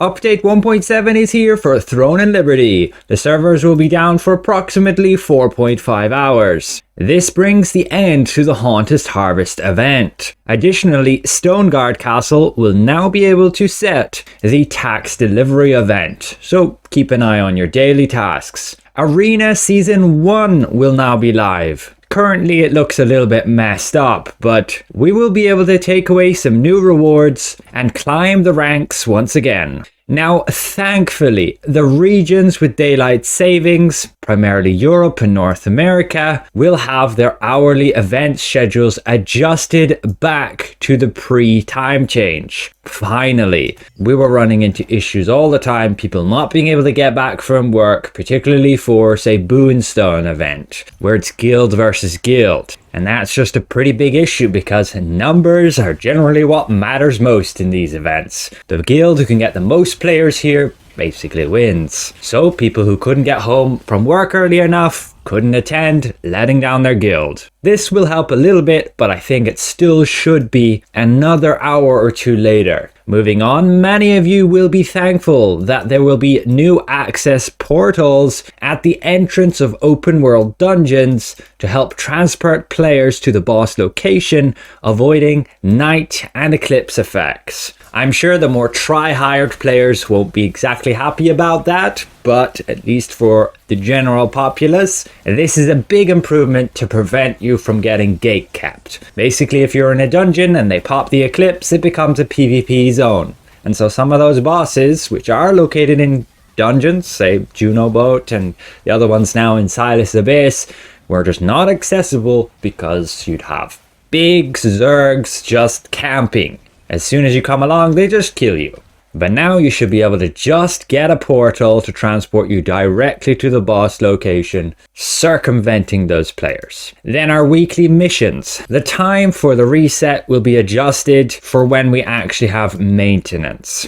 Update 1.7 is here for Throne and Liberty. The servers will be down for approximately 4.5 hours. This brings the end to the Haunted Harvest event. Additionally, Stoneguard Castle will now be able to set the tax delivery event, so keep an eye on your daily tasks. Arena Season 1 will now be live. Currently it looks a little bit messed up, but we will be able to take away some new rewards and climb the ranks once again. Now, thankfully, the regions with daylight savings, primarily Europe and North America, will have their hourly event schedules adjusted back to the pre-time change. Finally, we were running into issues all the time, people not being able to get back from work, particularly for, say, Boonstone event, where it's guild versus guild. And that's just a pretty big issue because numbers are generally what matters most in these events. The guild who can get the most players here basically wins. So people who couldn't get home from work early enough couldn't attend, letting down their guild. This will help a little bit, but I think it still should be another hour or two later. Moving on, many of you will be thankful that there will be new access portals at the entrance of open world dungeons to help transport players to the boss location, avoiding night and eclipse effects. I'm sure the more try-hard players won't be exactly happy about that, but at least for the general populace, this is a big improvement to prevent you from getting gate kept. Basically, if you're in a dungeon and they pop the eclipse, it becomes a PvP zone. And so some of those bosses, which are located in dungeons, say Juno Boat and the other ones now in Silas Abyss, were just not accessible because you'd have big zergs just camping. As soon as you come along, they just kill you. But now you should be able to just get a portal to transport you directly to the boss location, circumventing those players. Then our weekly missions. The time for the reset will be adjusted for when we actually have maintenance.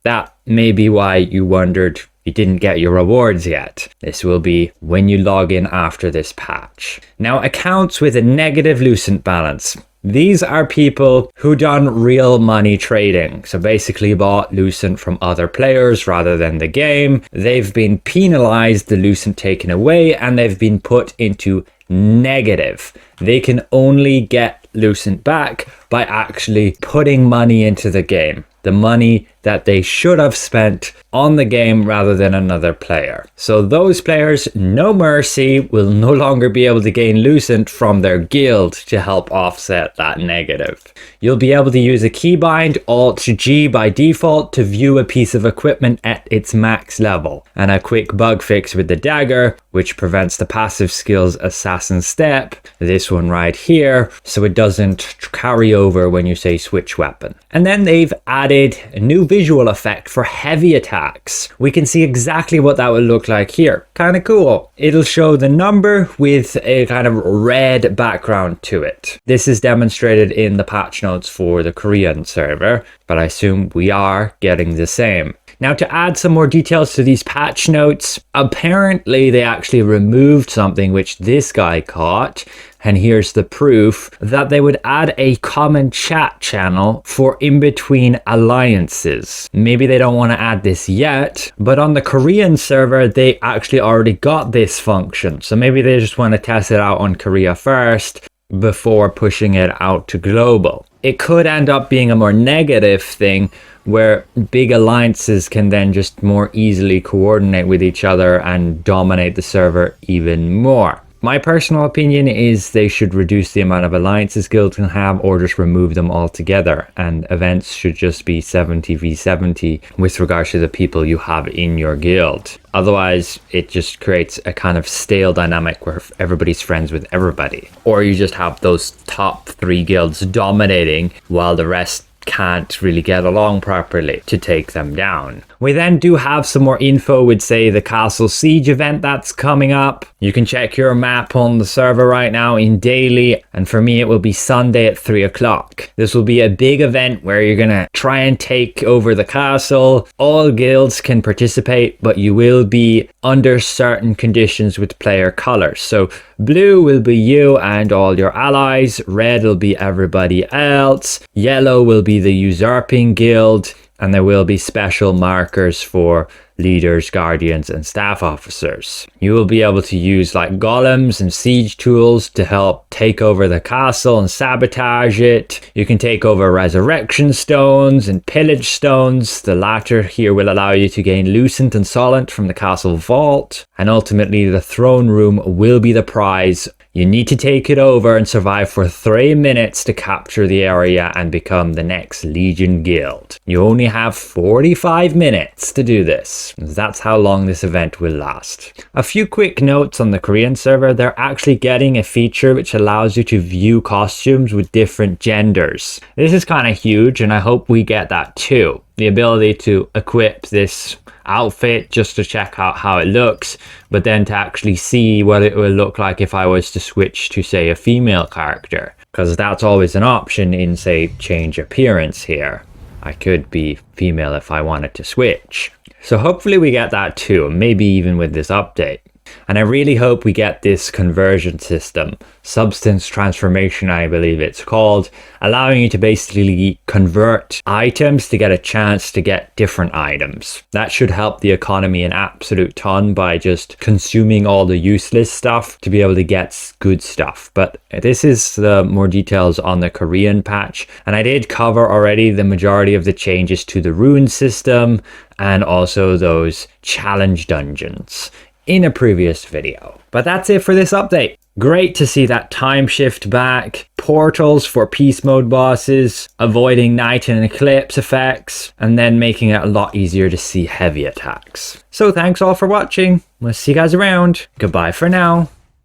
That may be why you wondered you didn't get your rewards yet. This will be when you log in after this patch. Now, accounts with a negative Lucent balance. These are people who done real money trading. So basically bought Lucent from other players rather than the game. They've been penalized, the Lucent taken away, and they've been put into negative. They can only get Lucent back by actually putting money into the game. The money that they should have spent on the game rather than another player. So those players, no mercy, will no longer be able to gain Lucent from their guild to help offset that negative. You'll be able to use a keybind Alt-G by default to view a piece of equipment at its max level, and a quick bug fix with the dagger, which prevents the passive skills Assassin Step, this one right here, so it doesn't carry over when you say switch weapon. And then they've added a new visual effect for heavy attacks. We can see exactly what that would look like here. Kind of cool. It'll show the number with a kind of red background to it. This is demonstrated in the patch notes for the Korean server, but I assume we are getting the same. Now, to add some more details to these patch notes, apparently they actually removed something which this guy caught, and here's the proof, that they would add a common chat channel for in-between alliances. Maybe they don't want to add this yet, but on the Korean server, they actually already got this function. So maybe they just want to test it out on Korea first before pushing it out to global. It could end up being a more negative thing where big alliances can then just more easily coordinate with each other and dominate the server even more. My personal opinion is they should reduce the amount of alliances guilds can have or just remove them altogether, and events should just be 70v70 with regards to the people you have in your guild. Otherwise, it just creates a kind of stale dynamic where everybody's friends with everybody. Or you just have those top 3 guilds dominating while the rest can't really get along properly to take them down. We then do have some more info with, say, the Castle Siege event that's coming up. You can check your map on the server right now in daily, and for me it will be Sunday at 3 o'clock. This will be a big event where you're gonna try and take over the castle. All guilds can participate, but you will be under certain conditions with player colors. So blue will be you and all your allies, red will be everybody else, yellow will be the usurping guild, and there will be special markers for leaders, guardians, and staff officers. You will be able to use like golems and siege tools to help take over the castle and sabotage it. You can take over resurrection stones and pillage stones. The latter here will allow you to gain lucent and solent from the castle vault. And ultimately, the throne room will be the prize. You need to take it over and survive for 3 minutes to capture the area and become the next Legion Guild. You only have 45 minutes to do this. That's how long this event will last. A few quick notes on the Korean server. They're actually getting a feature which allows you to view costumes with different genders. This is kind of huge, and I hope we get that too. The ability to equip this outfit just to check out how it looks, but then to actually see what it will look like if I was to switch to, say, a female character, because that's always an option in, say, change appearance here. I could be female if I wanted to switch. So hopefully we get that too, maybe even with this update. And I really hope we get this conversion system, substance transformation I believe it's called, allowing you to basically convert items to get a chance to get different items. That should help the economy an absolute ton by just consuming all the useless stuff to be able to get good stuff. But this is the more details on the Korean patch, and I did cover already the majority of the changes to the rune system and also those challenge dungeons in a previous video. But that's it for this update. Great to see that time shift back, portals for peace mode bosses, avoiding night and eclipse effects, and then making it a lot easier to see heavy attacks. So thanks all for watching. We'll see you guys around. Goodbye for now.